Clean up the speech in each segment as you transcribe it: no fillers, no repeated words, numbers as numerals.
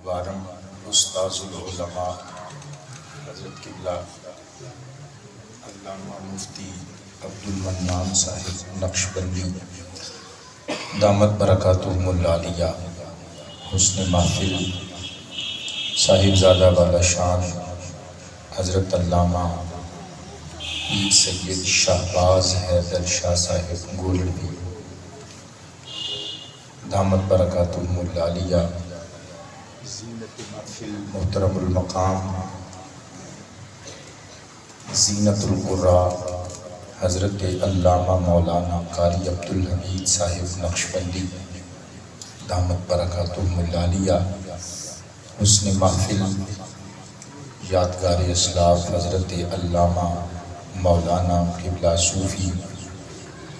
Warm استاذ العلماء حضرت قبلہ علامہ مفتی عبدالمنان صاحب نقشبندی دامت برکاتہم العالیہ حسن محفل صاحبزادہ والا شان حضرت علامہ پیر سید شہباز حیدر شاہ صاحب گولڑوی دامت برکاتہم العالیہ زینت محفل محترم المقام زینت القراء حضرت علامہ مولانا قاری عبدالحمید صاحب نقشبندی دامت برکاتہم العالیہ حسن محفل یادگار اسلاف حضرت علامہ مولانا قبلہ صوفی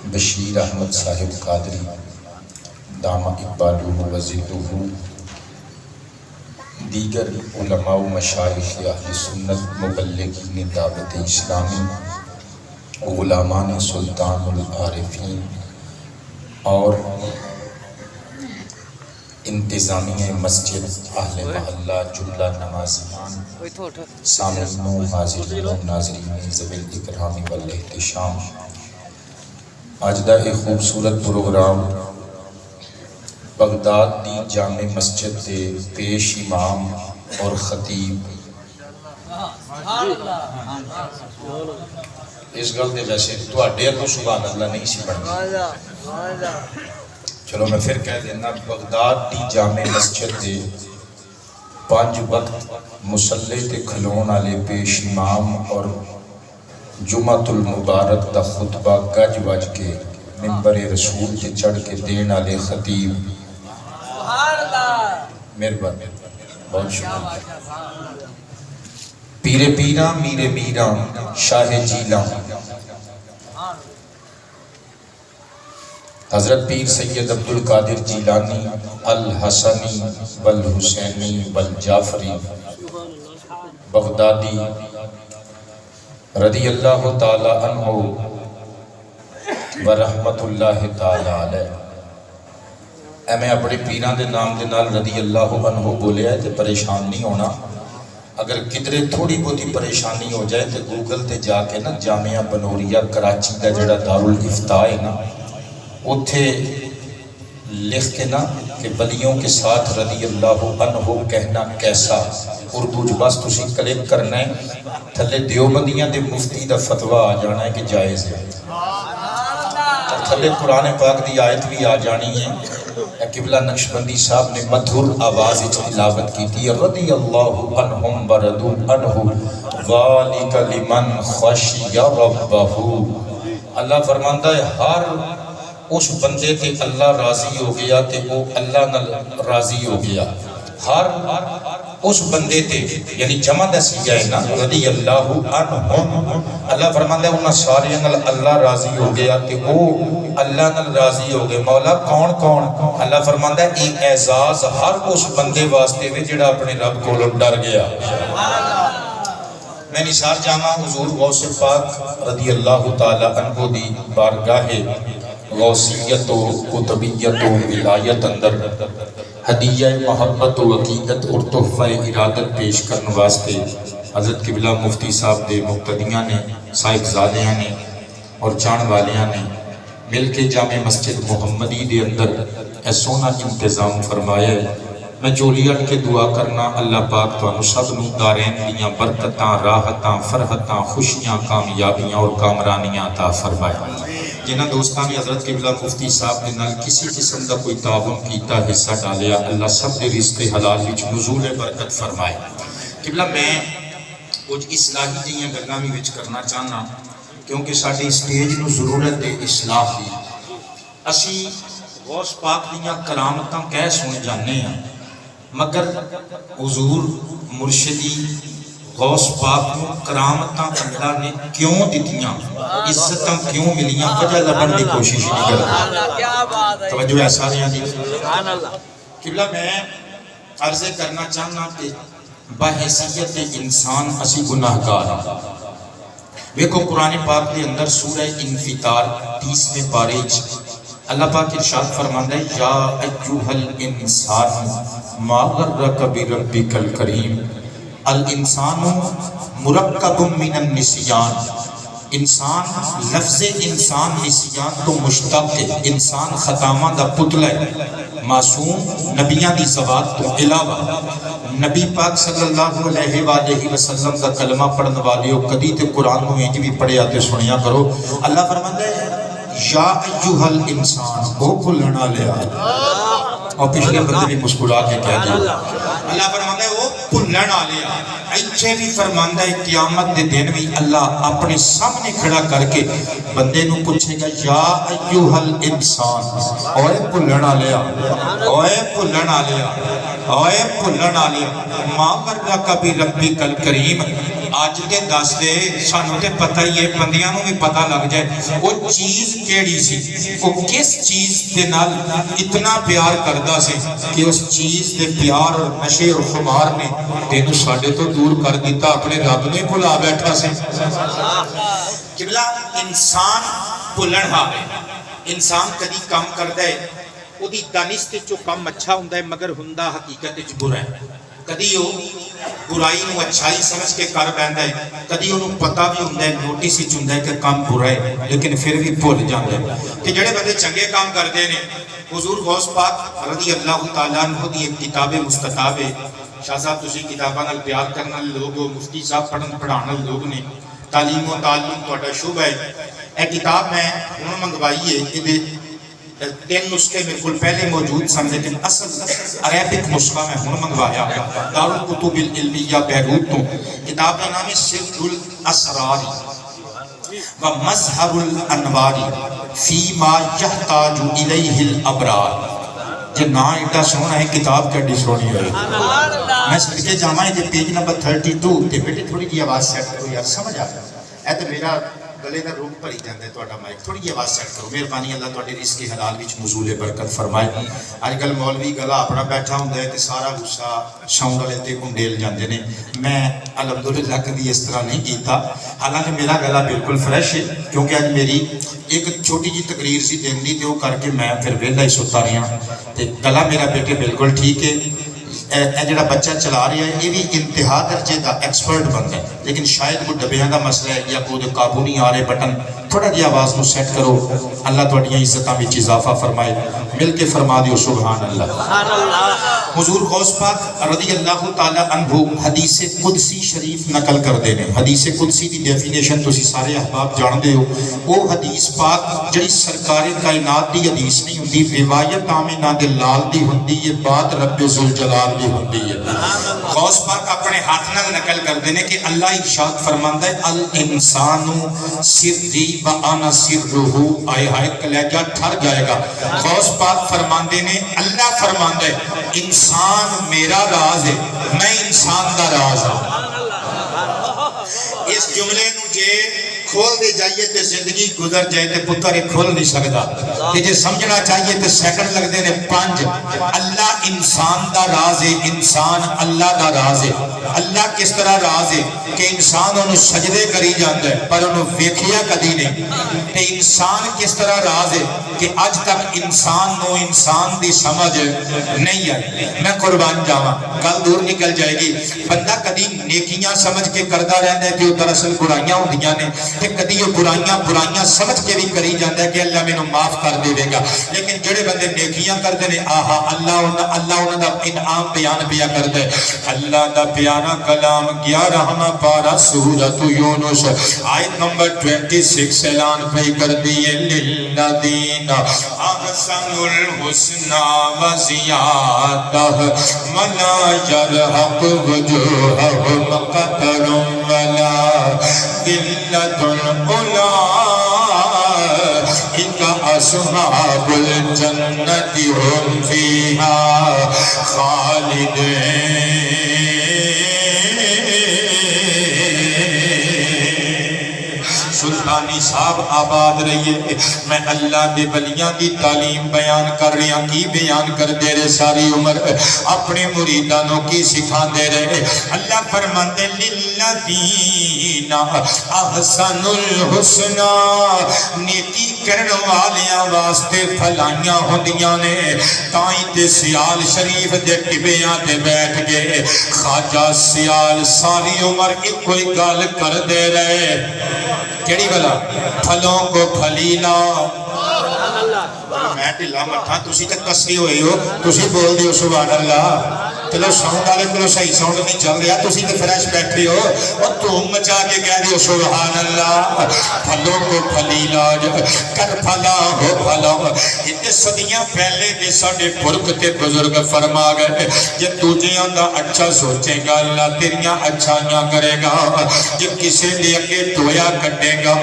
بشیر احمد صاحب قادری دامہ اقبالہ وزدہ دیگر علماء و مشایخ اہل سنت مبلغین دعوت اسلامی غلامان سلطان العارفین اور انتظامیہ مسجد اہل محلہ جملہ نمازیان سامعین و حاضرین و ناظرین ذوی الاکرام والاحتشام آج دا ایک خوبصورت پروگرام بغداد دی جامع مسجد دے پیش امام اور خطیب اس گل دے ویسے تواڈے کو سبحان اللہ نہیں سی پڑھنا چلو میں پھر کہہ دینا بغداد دی جامع مسجد دے 5 وقت مصلی تے کھلون والے پیش امام اور جمعۃ المبارک دا خطبہ گج وج کے منبر رسول تے چڑھ کے دین والے خطیب مہربان بہت شکریہ پیر پیراں میر میراں شاہ جیلاں حضرت پیر سید عبدالقادر جیلانی الحسنی والحسینی والجعفری بغدادی رضی اللہ تعالی عنہ ورحمت اللہ تعالی علیہ اے میں اپنے پیران دے نام دے نال رضی اللہ عنہ بولیا ہے تے پریشان نہیں ہونا اگر کدرے تھوڑی بہتی پریشانی ہو جائے تے گوگل تے جا کے نا جامعہ بنوریہ کراچی دا جڑا دارالافتاء ہے نا اتھے لکھ کے نا کہ ولیوں کے ساتھ رضی اللہ عنہ کہنا کیسا اردو جو بس تسی کلک کرنا ہے تھلے دیوبندیاں دے مفتی دا فتویٰ آ جانا ہے کہ جائز ہے اور تھلے قرآن پاک دی آیت بھی آ جانی ہے قبلہ نقشبندی صاحب نے مدھر آواز تلاوت کی تھی رضی اللہ عنہم وردو عنہ ذالک لمن خشی ربہ اللہ فرماندہ ہے ہر اس بندے تے اللہ راضی ہو گیا تے وہ اللہ نال راضی ہو گیا ہر اس بندے تے یعنی جمع دسی جائے نا رضی اللہ عنہم اللہ فرماندہ ہے انہاں سارے نال اللہ راضی ہو گیا تے وہ اللہ نال راضی ہو گئے مولا کون کون اللہ فرماندہ ہے ایک اعزاز ہر اس بندے واسطے وے جڑا اپنے رب کو ڈر گیا میں نثار جامع حضور غوث پاک رضی اللہ تعالی عنہ دی بارگاہ غوثیت و قطبیت و ولایت اندر ہدیہ محبت و عقیدت اور تحفہ ارادت پیش کرنے واسطے حضرت قبلہ مفتی صاحب دے مقتدیاں نے صاحبزادیاں نے اور جان والیاں نے مل کے جامع مسجد محمدی دے اندر اے سونا انتظام فرمایا ہے میں جولی اٹھ کے دعا کرنا اللہ پاک تو سب نو دارین دیاں برکتاں راحتاں فرحتاں خوشیاں کامیابیاں اور کامرانیاں عطا فرمائے جنہاں دوستان حضرت قبلہ مفتی صاحب نے نال کسی قسم دا کوئی تعاون کیتا حصہ ڈالیا اللہ سب دے رزق حلال وچ نزول برکت فرمائے قبلہ میں کچھ اصلاحی جیاں گلاں بھی وچ کرنا چاہنا کیونکہ ساڈی اسٹیج نو ضرورت ہے اصلاح دی اسی غوث پاک دیاں کرامتاں کہہ سن جانے ہیں مگر حضور مرشدی غوث پاک نو کرامتاں اللہ نے کیوں دیتیاں عزتاں کیوں ملیاں وجہ لبن دی کوشش نہیں کرتا توجہ ہے ساریاں دی قبلہ میں عرضے کرنا چاہنا کہ بحیثیت انسان اسی گناہگار ہیں ویکو قرآن پاک دے اندر سورہ انفطار 30ویں پارے اللہ پاک ارشاد فرماندا ہے یا ایھا الانسان ما غرک بربک الکریم الانسان مرکب من النسیان، انسان لفظ انسان نسیان تو مشتق ہے، انسان خطامہ دا پتلا ہے، معصوم نبیاں دی ذات تو علاوہ نبی پاک صلی اللہ علیہ وآلہ وسلم دا کلمہ پڑھن والیو کدی تے قرآن نو انج بھی پڑھیا تے سنیا کرو۔ اللہ فرماندا ہے یا ایھا الانسان، وہ بھولنا لیا، اور پچھلے بندے بھی مسکرا کے کہہ دیا، اللہ فرماندا ہے وہ بھولنا لیا۔ ایتھے بھی فرماندا ہے قیامت دے دن بھی اللہ اپنے سامنے کھڑا کر کے بندے نو پوچھے گا یا ایھا الانسان، اوے بھولنا لیا، اوے بھولنا لیا، اوے بھولنا لیا، ما غرک بربک الکریم۔ آج دے دس دے سانوں تے پتہ ہی ہے، بندیاں نو بھی پتہ لگ جائے وہ چیز کیڑی سی، وہ کس چیز دے نال اتنا پیار کردا سی کہ اس چیز دے پیار اور نشے اور خمار نے تینوں ساڈے تو دور کر دیتا، اپنے رب نے بھلا بیٹھا سی۔ قبلہ انسان بھولن ہاوے، انسان کدی کام کردا ہے او دی دانش تے جو کام اچھا ہوندا ہے مگر ہوندا حقیقت وچ برا ہے، کدی وہ برائی نو اچھائی سمجھ کے کر بیندا ہے، کدی انہوں پتہ بھی ہوندا ہے نوٹس وچ ہوندا ہے کہ کام برا ہے لیکن پھر بھی بھول جاندا ہے۔ کہ جڑے بندے چنگے کام کردے نے، حضور غوث پاک رضی اللہ تعالیٰ عنہ دی ایک کتاب مستطاب ہے، شاہ صاحب تسی کتاباں نال پیار کرن والے لوگ ہو، مفتی صاحب پڑھن پڑھان والے لوگ نے، تعلیم و تعلم تہاڈا شعبہ ہے۔ اے کتاب میں ہن منگوائی ہے، یہ تین نسخے میرے کو پہلے موجود سن لیکن اصل عربک نسخہ میں ہن منگوایا، دارالکتب العلمیہ بیروت تو۔ کتاب کا نام ہے سر الاسرار و مظہر الانوار فیما یحتاج الیہ الابرار۔ یہ نا ایڈا سونا ہے، کتاب کیڈی سونی ہے۔ میں سمجھے جامعہ ہے پیج نمبر 32 تے بیٹے تھوڑی جی آواز سیٹ کرو یار، سمجھ آ گیا اے تے میرا گلے دا روپ بھری جاندا ہے تہاڈا مائک، تھوڑی جی آواز سیٹ کرو مہربانی، اللہ تہاڈے رزق حلال وچ نزول برکت فرمائے۔ اج کل مولوی گلا اپنا بیٹھا ہوندا ہے تے سارا غصہ ساؤنڈ والے تے کنڈیل جاندے نے، میں الحمدللہ کبھی اس طرح نہیں کیتا، حالانکہ میرا گلا بالکل فریش ہے کیونکہ اج میری ایک چھوٹی جی تقریر سی دین دی تے وہ کر کے میں پھر ویلا ہی ستا رہا تے گلا میرا بیٹے بالکل ٹھیک ہے۔ اے جڑا بچہ چلا رہا ہے یہ بھی انتہا درجے دا ایکسپرٹ بنتا ہے، لیکن شاید کوئی ڈبیاں دا مسئلہ ہے یا کوئی قابو نہیں آ رہے بٹن، تھوڑا جی آواز نو سیٹ کرو، اللہ تہاڈیاں عزتاں وچ اضافہ فرمائے، مل کے فرما دیو سبحان اللہ۔ حضور غوث پاک رضی اللہ تعالی عنہ حدیث قدسی شریف نقل کردے نے۔ حدیث قدسی دی ڈیفینیشن تسی سارے احباب جاندے ہو، وہ حدیث پاک جڑی سرکار کائنات دی حدیث نہیں ہوندی، روایت آمنہ دے لال دی ہوندی ہے، بات رب ذوالجلال دی ہوندی ہے۔ غوث پاک اپنے ہاتھ نال نقل کردے نے کہ اللہ ارشاد فرماندا ہے الانسان سری و انا سرہ، آئے ہائے کلیجہ ٹھر جائے گا۔ غوث پاک فرماندے نے اللہ فرماندا ہے انسان میرا راز ہے، میں انسان دا راز ہوں۔ اس جملے نو جے کھول دے جائیے تے زندگی گزر جائے تے پتر ایک کھول نہیں سکتا، کہ جے سمجھنا چاہیے تے سیکنڈ لگ دے نے 5۔ اللہ انسان دا راز ہے، انسان اللہ دا راز ہے۔ اللہ کس طرح راز ہے کہ انسان انہوں سجدے کری جاندہ ہے پر انہوں ویکھیا کدی نہیں، تے انسان کس طرح راز ہے کہ آج تک انسان نو انسان دی سمجھ نہیں آئی۔ میں قربان جاواں کل دور نکل جائے گی، بندہ کدی نیکیاں سمجھ کے کردہ رہتا ہے کہ وہ دراصل برائیاں ہوندیاں نے، کہ کدی وہ برائیاں سمجھ کے بھی کری جاتا ہے کہ اللہ میں معاف کر دے گا، لیکن جڑے بندے نیکیاں کرتے ہیں آہا اللہ انہوں دا انعام بیان پیا کرتا ہے۔ اللہ دا پیارا کلام 11واں پارہ سورۃ یونس آیت نمبر 26 اعلان پہ کر دیے للذین احسنوا الحسنی وزیادہ ولا یرہق وجوہہم قتر ولا ذلۃ اولئک اصحاب الجنۃ هم فیہا خالدون۔ سلطانی صاحب آباد رہیے. میں اللہ دے ولیاں دی تعلیم بیان کر رہا. کی بیان کر دے رہے ساری عمر اپنے مریدانوں کی سکھا دے رہے. اللہ فرماتے للذین احسن الحسنى نیکی کرن والیاں واسطے بھلائیاں ہوندیاں نے. تائیں تے سیال شریف دے ٹبیاں تے بیٹھ گئے. خواجہ سیال ساری عمر ایک کوئی گل کر دے رہے. کیڑی گلا؟ پھلوں کو پھلیلا. میں ڈھلا مٹھا تسی تے کسی ہوئے ہو, تسی بول دیو سبحان اللہ. چلو ساؤنڈ والے کو صحیح ساؤنڈ نہیں چل رہا, تسی تے فریش بیٹھے ہو اور تم مچا کے کہہ دیو سبحان اللہ. پھلوں کو پھلیلا کر پھلا ہو پھلا. اتنے صدیاں پہلے دے ساڈے پرک تے بزرگ فرما گئے جے دوجیاں دا اچھا سوچے گا اللہ تیریاں اچھائیاں کرے گا. جے کسے دے اگے ٹویا کٹے گا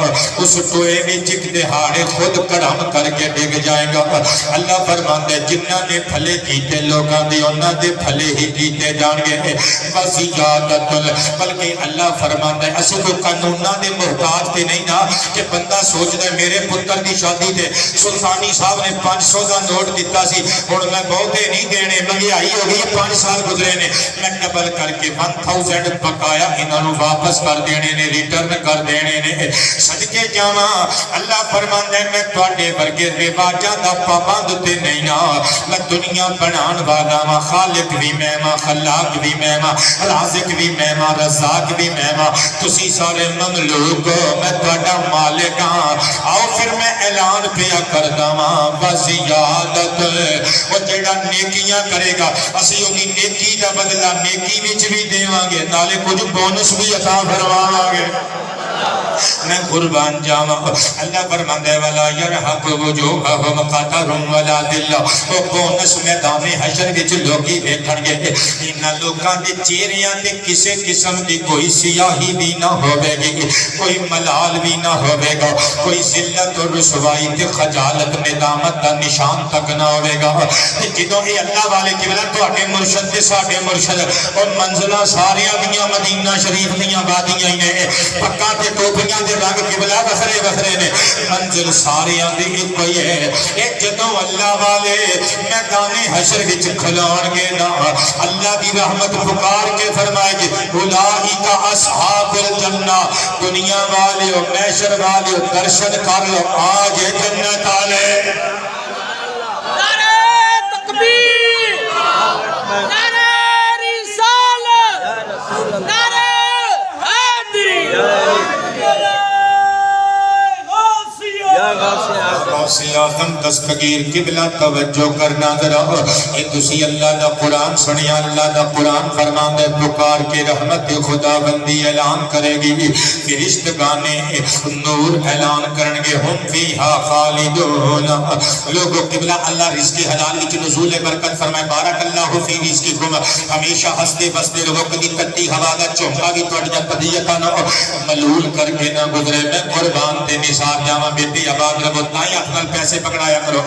اس ٹوئے وچ ایک دہاڑے خود کڑم کر کے ڈگ جائے گا. اللہ فرماندے جنہاں نے پھلے کیتے لوگاں دے انہاں دے پھلے ہی کیتے جان گے. وزیادت بلکہ اللہ فرماندے اسی کو قانوناں دے محتاج تے نہیں نا کہ بندہ سوچدا میرے پتر دی شادی تے سلطانی صاحب نے 500 دا نوٹ دیتا سی ہن میں بہتے نہیں دینے مہنگائی ہو گئی 5 سال گزرے نے میں ڈبل کر کے 1000 بقایا انہاں نوں واپس کر دینے نے ریٹرن کر دینے نے. صدقے جاواں اللہ فرماندے میں تواڈے ورگے رواجاں دا پابند تے نہیں نا. میں دنیا بنان والا وا خالق بھی میں ماں خلاق بھی میں ماں رازق بھی میں ماں رزاق بھی میں ماں. تسی سارے مملوک میں تواڈا مالک ہاں. آؤ پھر میں اعلان پیا کردا واں وزیادت او جڑا نیکیاں کرے گا اسی اونی نیکی دا بدلہ نیکی وچ بھی دیواں گے نالے کچھ بونس بھی عطا فرماواں گے. میں قربان جاواں اللہ فرماندا والا یرحق وجوہہم قطر ولا ذلہ. او بونس میدان حشر وچ لوگی ویکھن گے انہاں لوکاں دے چہریاں تے کسے قسم دی کوئی سیاہی بھی نہ ہوے گی, کوئی ملال بھی نہ ہوے گا, کوئی ذلت اور رسوائی تے خجالت ندامت دا نشان تک نہ ہوے گا. تے جدوں اے اللہ والے قبلہ تواڈے مرشد تے ساڈے مرشد اور منزلاں ساریاں دیاں مدینہ شریف دیاں وادیاں ہی نے پکا تے ٹوپیاں دے رنگ قبلہ وکھرے وکھرے نے منزل ساریاں دی ایک ہوئی ہے. اے جدوں اللہ والے میدان حشر وچ کھلون گے نا اللہ دی رحمت پکار کے فرمائے گی اولئک اصحاب الجنہ. دنیا والے و محشر والے درشن کر لو آج جنت والے. نعرہ تکبیر, نعرہ رسالت, نعرہ حیدری. غوث اعظم دستگیر قبلہ توجہ کرنا ذرا. اے تسی اللہ دا قرآن سنیا, اللہ دا قرآن فرماندا پکار کے رحمت خدا بندی اعلان کرے گی. فرشتگانے نور اعلان کرن گے ہم فیہا خالدون. لوگو قبلہ اللہ رزق حلال وچ نزول برکت فرمائے بارک اللہ فی رزقکم. ہمیشہ ہستے بستے رہو, کدی کتی ہوا دا چونکا بھی تواڈیاں پدیاں نہ ملول کر کے نہ گزرے. میں قربان تے نثار جاواں بیٹی آباد رہو تائیں اپنا پیسے پکڑایا کرو.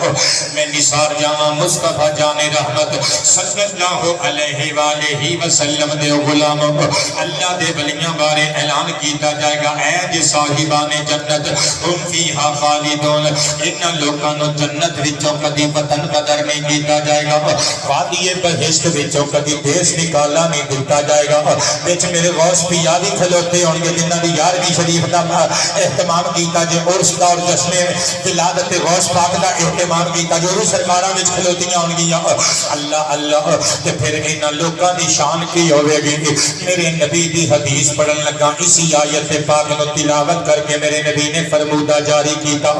میں نثار جاواں مصطفیٰ جان رحمت صلی اللہ علیہ وآلہ وسلم دے غلاموں. اللہ دے ولیاں بارے اعلان کیتا جائے گا اے جے صاحبان جنت ہم فیہا خالدون. ان لوکاں نو جنت وچوں کدی وطن بدر نہیں کیتا جائے گا, وادی بہشت وچوں کدی دیس نکالا نہیں دتا جائے گا. وچ میرے غوث پیا بھی کھلوتے ہون گے جنہاں دی 11ویں شریف دا اہتمام کیتا جے عرس دا اور جشن ولادت غوث پاک دا اہتمام کیتا جو سرکاراں وچ کھلوتیاں ہون گیاں. اللہ اللہ تے پھر انہاں لوکاں دی شان کی ہوے گی. میرے نبی دی حدیث پڑھن لگا اسی آیت پاک نو تلاوت کر کے میرے نبی نے فرمودہ جاری کیتا.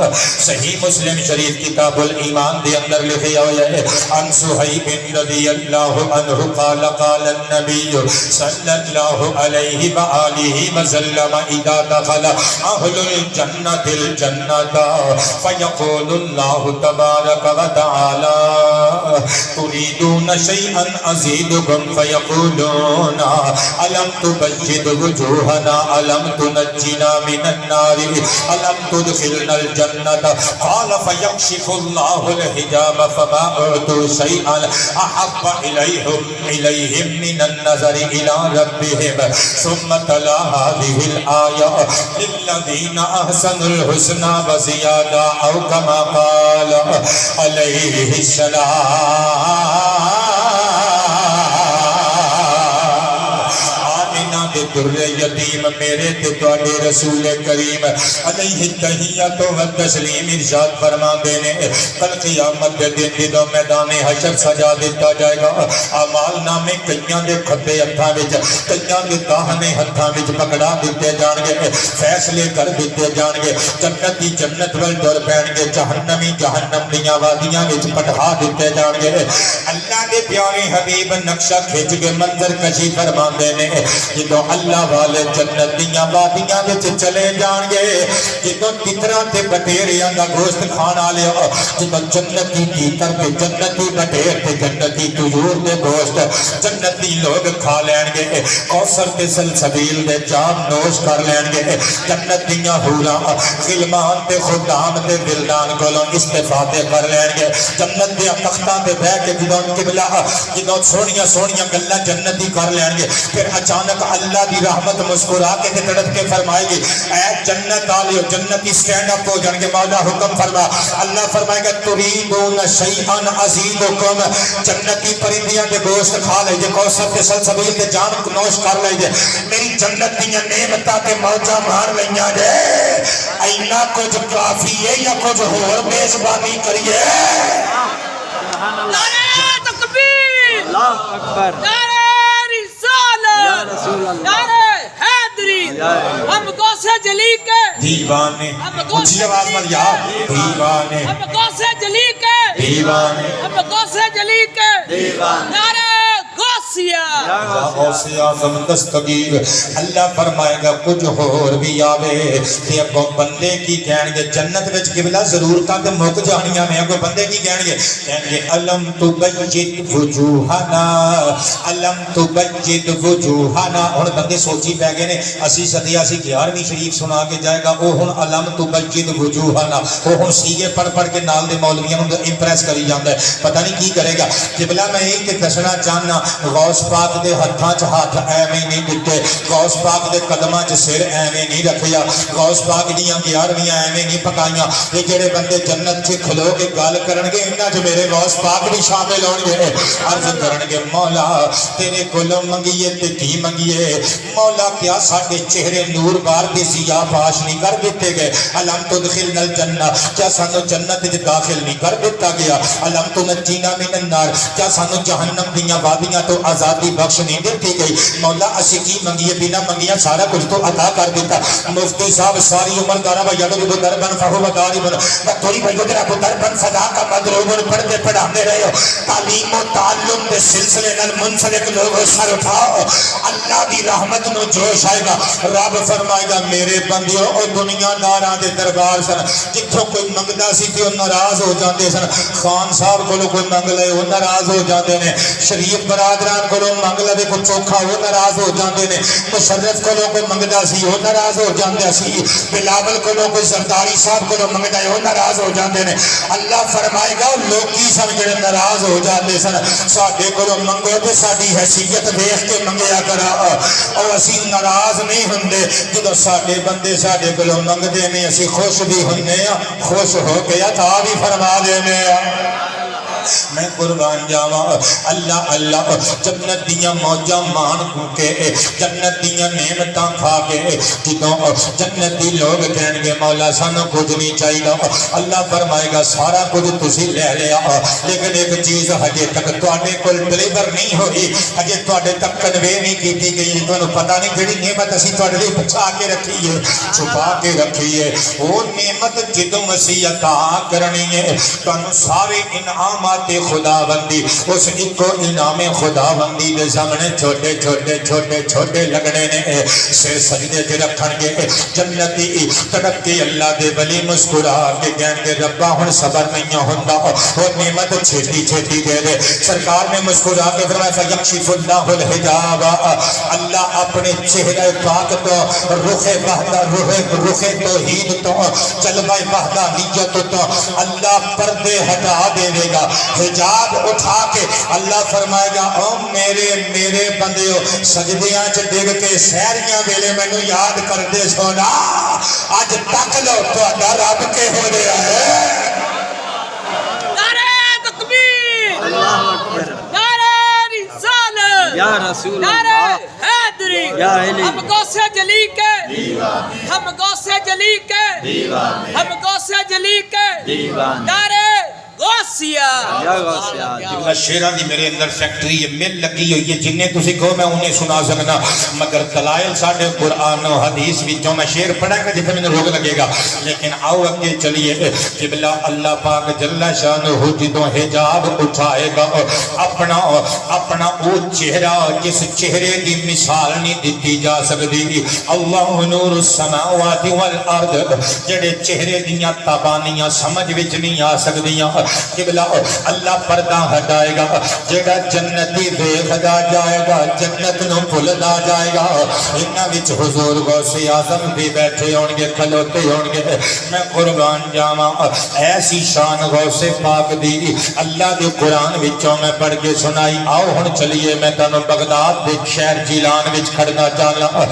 صحیح مسلم شریف کتاب الایمان دے اندر لکھیا ہوا ہے ان صہیب رضی اللہ عنہ قال قال النبی صلی اللہ علیہ وآلہ وسلم اذا دخل اہل الجنت الجنت فیقول اللہ تبارک و تعالی تريدون شيئا أزيدكم فيقولون ألم تبيض وجوهنا ألم تنجنا من النار ألم تدخلنا الجنة قال فيكشف الله الحجاب فما أعطوا شيئا أحب إليهم من النظر إلى ربهم ثم تلا هذه الآية للذين أحسنوا الحسنى وزيادة أو كما قال عليه السلام در یتیم میرے تے تواڈے رسول کریم علیہ التحیۃ و تسلیم ارشاد فرما دینے کل قیامت دے دن جدوں میدان حشر سجا دیتا جائے گا اعمال نامے کئیاں دے کھبے ہتھاں وچ کئیاں دے داہنے ہتھاں وچ پکڑا دتے جان گے فیصلے کر دتے جان گے جنتی جنت ول ٹر پین گے جہنمی جہنم دیاں وادیاں وچ پٹھا دتے جان گے اللہ دے پیارے حبیب نقشہ کھچ کے منظر کشی فرماندے نے جدوں اللہ والے جنت دیاں وادیاں وچ چلے جان گے جدوں تتراں تے بٹیریاں دا گوشت کھان والے جدوں جنتی تیتر تے جنتی بٹیر تے جنتی طیور دے گوشت جنتی لوگ کھا لین گے کوثر تے سلسبیل دے جام نوش کر لین گے جنت دیاں حوراں غلمان تے خدام تے ولدان کولوں استفادے کر لین گے جنت دے تختاں تے بیٹھ کے جدوں سونیاں سونیاں گلاں جنتی کر لین گے پھر اچانک اللہ دی رحمت مسکرا کے تڑپ کے فرمائے گی اے جنت والے جنتی سٹینڈ اپ ہو جان گے مولا حکم فرما اللہ فرمائے گا تريدون شيئا ازيدكم جنتی پرندیاں دے گوشت کھا لے جے کوثر تے سلسبیل تے جام نوش کر لے جے میری جنت دیاں نعمتاں تے موجاں مار لئیاں جے اینا کچھ کافی ہے یا کچھ ہور میزبانی کریے نعرہ تکبیر اللہ اکبر نعرہ حیدری ہم غوث جلی کے دیوانے اونچی آواز میں یا دیوانے ہم غوث جلی کے دیوانے ہم غوث جلی کے نعرہ غوثیہ غوثیہ اعظم دستگیر اللہ فرمائے گا کچھ اور بھی آوے کہ اگوں بندے کی کہن گے جنت وچ قبلہ ضرورتاں تے مک جانیاں نے اگوں بندے کی کہن گے علم تبجد وجوہنا علم تبجد وجوہنا ہن بندے سوچی پہ گئے نے اسی صدیہ سی 11ویں شریف سنا کے جائے گا او ہن علم تبجد وجوہنا او ہن سیگے پڑھ پڑھ کے نال دے مولویاں نوں امپریس کری جاندا ہے پتہ نہیں کی کرے گا قبلہ میں ایک تے دسنا چاہنا غوث پاک دے ہتھاں چ ہاتھ ایویں نہیں دتے غوث پاک دے قدماں چ سر ایویں نہیں رکھیا غوث پاک دیاں 11ویں ایویں نہیں پکائیاں یہ جڑے بندے جنت چ کھلو کے گل کرن گے انہاں چ میرے غوث پاک بھی شامل ہون گے عرض کرن گے مولا تیرے کولوں منگیے تے کی منگیے مولا کیا ساڈے چہرے نور بار دے ضیا پاش نہیں کر دتے گئے علم تدخلنا الجنہ کیا سانو جنت وچ داخل نہیں کر دتا گیا علم تنجینا من النار کیا سانو جہنم دیاں وادیاں تو آزادی بخش نہیں دیتی گئی مولا اسی کی منگیے بنا منگیا سارا کچھ تو عطا کر دیتا مفتی صاحب ساری عمر دارا یدرب دربن فہو داربن تھوڑی بھائی یدرب دربن فضا کا مدروبن پڑھتے پڑھانے رہے ہو تعلیم و تعلم کے سلسلے نال منسلک لوگ سر اٹھاؤ اللہ دی رحمت نو جوش آئے گا رب فرمائے گا میرے بندیوں او دنیا داراں دے دربار سن جتھوں کوئی منگدا سی تے ناراض ہو جاندے سن خان صاحب کولوں کوئی منگ لے او ناراض ہو جاندے نے شریف برادران کولوں منگ لے کو چوکھا وہ ناراض ہو جاندے نے مشرف کولوں کوئی منگدا سی وہ ناراض ہو جاندے سی بلاول کولوں کوئی زرداری صاحب کولوں منگدا ہے وہ ناراض ہو جاندے نے اللہ فرمائے گا لوکی سن جڑے ناراض ہو جاندے سن ساڈے کولوں منگو تے ساڈی حیثیت دیکھ کے منگیا کرا اور اسی ناراض نہیں ہوندے جدوں ساڈے بندے ساڈے کولوں منگدے نے اسی خوش بھی ہوندے ہاں خوش ہو کے عطا بھی فرما دینے میں قربان جاواں اللہ اللہ جنت دیاں موجاں مان کے جنت دیاں نعمتاں کھا کے جدوں جنتی لوگ کہن گے مولا سانو کچھ نہیں چاہیے اللہ فرمائے گا سارا کچھ تسی لے لیا لیکن ایک چیز ہجے تک تواڈے کول ڈلیور نہیں ہوئی ہجے تواڈے تک کنوے نہیں کیتی گئی تانوں پتہ نہیں کیڑی نعمت اسی تواڈے لئی بچا کے رکھی ہے چھپا کے رکھی ہے وہ نعمت جدوں اسی عطا کرنی ہے تانوں سارے انعام انعامات خداوندی اس ایک انعام خداوندی دے سامنے چھوٹے چھوٹے چھوٹے چھوٹے لگنے نے سر سجدے تے رکھن گے جنتی تڑپ کے اللہ دے ولی مسکرا کے کہن گے ربا ہن صبر نہیں ہوندا او نعمت چھیتی چھیتی دے دے سرکار نے مسکرا کے فرمایا فیکشف اللہ الحجاب اللہ اپنے چہرہ پاک تو رخ وحدہ رخ توحید تو جلوہ وحدانیت تو اللہ پردے ہٹا دے گا حجاب اٹھا کے اللہ فرمائے گا او میرے بندیو سجدیاں چ ڈگ کے سہریاں ویلے مینوں یاد کر دے سونا اج تک لو تہاڈا رب کے ہو رہا ہے نعرہ تکبیر اللہ اکبر نعرہ رسالت یا رسول نعرہ اللہ حیدری یا علی ہم غوث جلی کے ہم غوث جلی کے ہم غوث جلی کے نعرہ غوثیہ یا غوثیہ جنہ شیران دی میرے اندر فیکٹری ہے مل لگی ہوئی ہے جنہیں تسی کہو میں انہیں سنا سکنا مگر دلائل ساڑھے قرآن و حدیث بھی جو میں شیر پڑھا گا جتنے میں روگ لگے گا لیکن آؤ اگے چلیے جبلا اللہ پاک جل شانہ جدوں حجاب اٹھائے گا اپنا او چہرہ جس چہرے دی مثال نہیں دیتی جا سکتی اللہ نور السماوات والارض جڑے چہرے دیاں تابانیاں سمجھ وچ نہیں آ سکدیاں قبلہ اللہ پردہ ہٹائے گا جگہ جنتی دیکھدا جائے گا جنت نو بھلدا جائے گا انہاں وچ حضور غوث اعظم بھی بیٹھے ہون گے کھلوتے ہون گے میں قربان جاواں ایسی شان غوث پاک دی اللہ دے قرآن وچوں میں پڑھ کے سنائی آؤ ہن چلیے میں تانوں بغداد دے شہر جیلان وچ کھڑنا چاہنا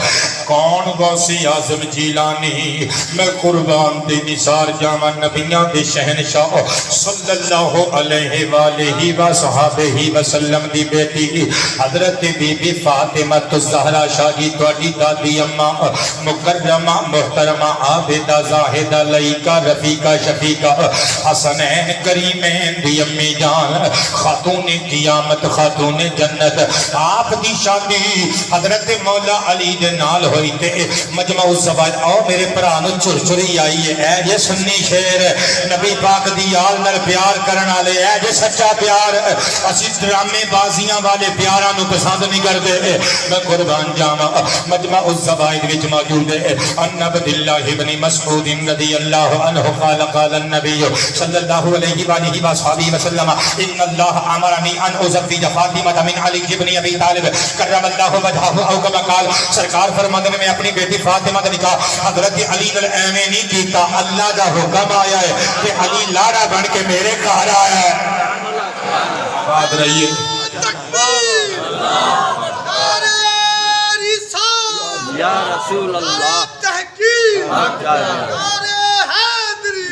کون غوث اعظم جیلانی میں قربان دی نثار جاواں نبیاں دے شہنشاہ صلی اللہ علیہ وآلہ وصحابہ وسلم دی بیٹی حضرت بی بی فاطمہ الزہرا شاہ کی تواڈی دادی اماں مکرمہ محترمہ عابدہ زاہدہ لائقہ رفیقہ شفیقہ حسنین کریمین دی امی جان خاتون قیامت خاتون جنت آپ دی شادی حضرت مولا علی دے نال ہوئی تے مجمع الزواج آؤ میرے پرانو چرچری آئی ہے اے یہ سنی شیر نبی پاک دی آل نر پیار کرن والے اے جے سچا پیار اسی ڈرامے بازیاں والے پیاراں نو پسند نہیں کردے میں قربان جاواں مجمع الزوائد وچ موجود ہے ان عبد اللہ ابن مسعود رضی اللہ عنہ قال قال النبی صلی اللہ علیہ والہ وصحبہ وسلم ان اللہ امرنی ان ازوج فاطمہ من علی ابن ابی طالب کرم اللہ وجهہ او کما قال سرکار فرماتے ہیں میں اپنی بیٹی فاطمہ کا نکاح حضرت علی نال ایویں نہیں کیتا اللہ دا حکم آیا ہے کہ علی لاڑا بن کے میرے گھر آیا ہے بات رہی ہے یا رسول اللہ تحقیق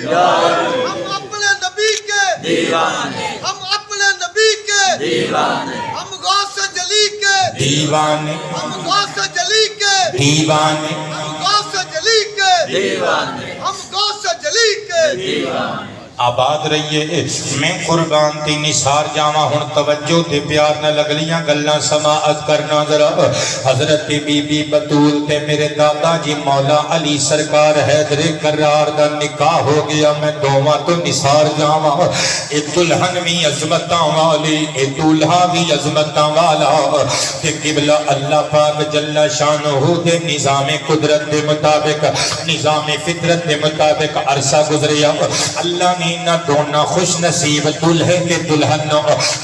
ہم اپنے نبی کے دیوانے ہم اپنے نبی کے دیوانے ہم غوث جلی کے دیوانے ہم غوث جلی کے دیوانے ہم غوث جلی کے دیوانے ہم غوث جلی کے دیوانے آباد رہیے میں قربان تی نثار جاواں ہن توجہ تے پیار نہ لگلیاں گلاں سماعت کرنا ذرا حضرت بی بی بطول تے میرے دادا جی مولا علی سرکار حیدر کرار دا نکاح ہو گیا میں دوواں تو نثار جاواں اے دلہن بھی عظمتاں والی اے دولہا بھی عظمتاں والا تے قبلہ اللہ پاک جل شانہ دے نظام قدرت دے مطابق نظام فطرت دے مطابق عرصہ گزریا اللہ نے نہ دونا خوش نصیب دلہے کے دلہن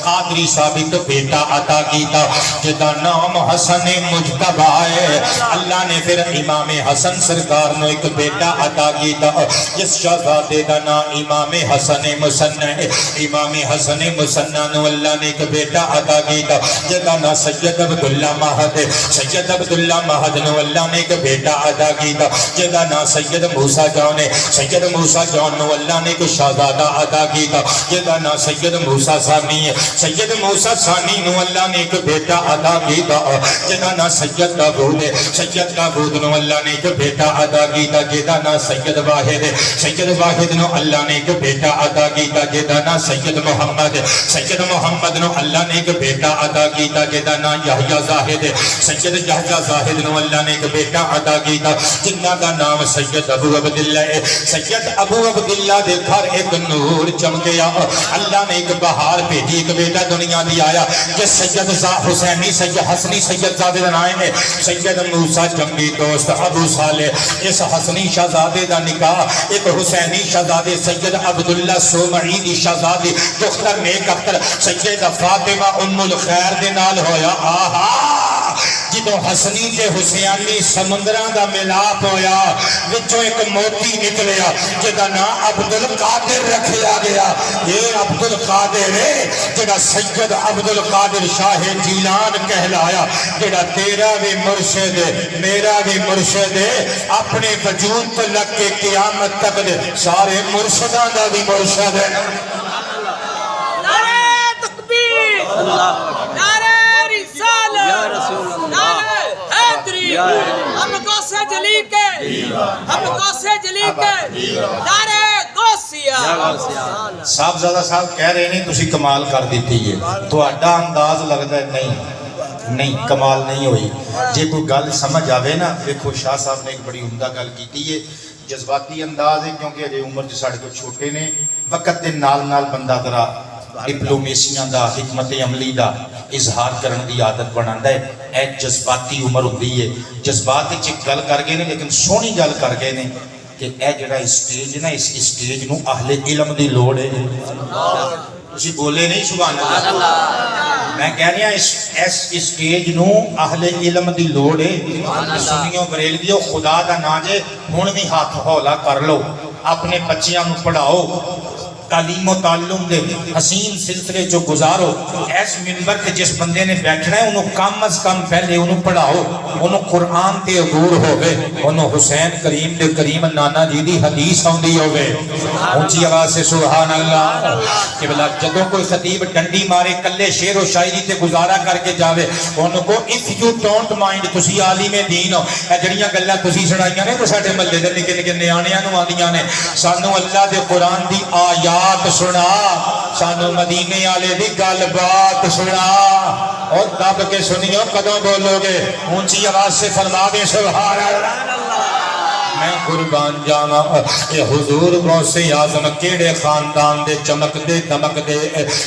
قادری ثابت بیٹا عطا کیتا جدا نام حسن مجتبہ ہے اللہ نے پھر امام حسن سرکار نو ایک بیٹا عطا کیتا جس شہزادے دا نام امام حسن مسنہ ہے امام حسن مسنہ نو اللہ نے ایک بیٹا عطا کیتا جدا نام سید عبداللہ مہد سید عبداللہ مہد نو اللہ نے ایک بیٹا عطا کیتا جدا نام سید موسیٰ جان سید موسیٰ جان نو اللہ نے ایک شہزادہ عطا کیتا جدا نا سید موسیٰ ثانی ہے سید موسیٰ ثانی نو اللہ نے ایک بیٹا عطا کیتا جدا نا سید داود ہے سید داود نو اللہ نے ایک بیٹا عطا کیتا جدا نا سید واحد ہے سید واحد نو اللہ نے ایک بیٹا عطا کیتا جدا نا سید محمد ہے سید محمد نو اللہ نے ایک بیٹا عطا کیتا جدا نا یحییٰ زاہد ہے سید یحییٰ زاہد نو اللہ نے ایک بیٹا عطا کیتا جنہ دا نام سید ابو عبداللہ ہے سید ابو عبداللہ دے گھر ایک نور چمکیا اللہ نے ایک بہار بھیجی ایک بیٹا دنیا دی آیا کہ سید حسینی سید حسنی سید زادے دا نائم ہے سید موسیٰ جنگی دوست ابو صالح اس حسنی شہزادے دا نکاح ایک حسینی شہزادے سید عبداللہ سومعیدی شہزادی دختر نیک اختر سید فاطمہ ام الخیر دے نال ہویا آہا جدو حسنی تے حسینی سمندران دا ملاپ ہویا وچوں ایک موتی نکلیا جدا نا عبدالقادر رکھیا گیا یہ عبدالقادر ہے جدا سید عبدالقادر شاہ جیلان کہلایا جدا تیرا بھی مرشد میرا بھی مرشد اپنے وجود تو لگ کے قیامت تک دے سارے مرشدان دا بھی مرشد ہے نعرہ تکبیر نعرہ رسالت نعرہ حیدری ہم غوث جلی کے ہم غوث جلی کے نعرہ غوثیہ صاحبزادہ صاحب کہہ رہے نہیں تسی کمال کر دیتی ہے تو اڈا انداز لگتا ہے نہیں کمال نہیں ہوئی جے کوئی گل سمجھ آوے نا دیکھو شاہ صاحب نے ایک بڑی عمدہ گل کیتی ہے جذباتی انداز ہے کیونکہ اجے عمر جو ساڑھے کو چھوٹے نے وقت دے نال بندہ ذرا ڈپلومیسیاں دا حکمت عملی دا اظہار کرن دی عادت بناندا ہے اے جذباتی عمر ہوندی ہے جذبات وچ گل کر گئے نے لیکن سونی گل کر گئے نے کہ اے جڑا اسٹیج نا اس اسٹیج نو اہل علم دی لوڑ ہے تسی بولے نہیں سبحان اللہ میں کہہ رہا اس اسٹیج نو اہل علم دی لوڑ ہے سنیوں بریلویوں خدا دا نا جے ہن بھی ہاتھ ہولا کر لو اپنے بچیاں نو پڑھاؤ تعلیم و تعلم دے حسین سلسلے جو گزارو ایس منبر کے جس بندے نے بیٹھنا ہے انہوں کم از کم پہلے انہوں پڑھاؤ انہوں قرآن تے عبور ہوئے انہوں حسین کریم دے کریم نانا جی دی حدیث ہوندی ہوئے اونچی آواز سے سبحان اللہ کہ بلا جدوں کوئی خطیب ڈنڈی مارے کلے شعر و شاعری تے گزارا کر کے جاوے انہوں کو if you don't mind تسی عالم دین ہو اے جڑیاں گلاں تسی سنائیاں نے تو ساڈے محلے دے نکے نکے نیانیاں نو آندیاں نے سانو اللہ دے قرآن دی آیات سنا سانو مدینے والے دی گل بات سنا اور دب کے سنیو کدوں بولو گے اونچی آواز سے فرما دے سبحان اللہ میں قربان جانا یہ حضور غوث اعظم کیڑے خاندان دے چمک دے دمک دے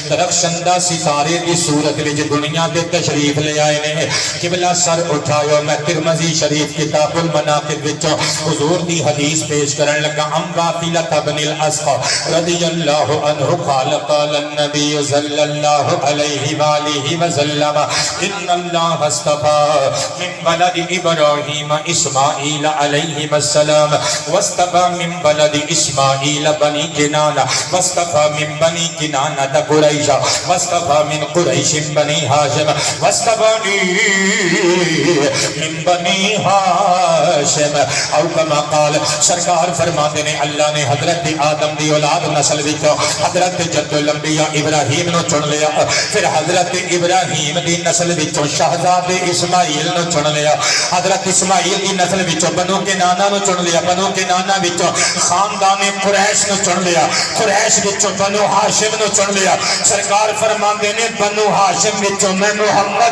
درخشندہ ستارے دی صورت وچ دنیا دے تشریف لے آئے نے قبلہ سر اٹھایا میں ترمذی شریف کتاب المناقب وچوں حضور دی حدیث پیش کرن لگا ام غافلۃ بن الاسقع رضی اللہ عنہ قال قال النبی صلی اللہ علیہ وآلہ وسلم ان اللہ اصطفى من ولد ابراہیم اسماعیل علیہ السلام واصطفى من بلد اسماعیل بنی کنانہ واصطفى من بنی کنانہ قریش واصطفى من قریش بنی ہاشم واصطفى من بنی ہاشم او کما قال سرکار فرماتے نے اللہ نے حضرت آدم دی اولاد نسل وچوں حضرت جد الانبیاء ابراہیم نو چن لیا پھر حضرت ابراہیم دی نسل وچوں شہزادے اسماعیل نو چن لیا حضرت اسماعیل دی نسل وچوں بنو کنانہ نو چن لیا بنو کنانہ وچوں خاندان قریش نو چن لیا قریش وچوں بنو ہاشم نو چن لیا سرکار فرماندے نے بنو ہاشم وچوں میں محمد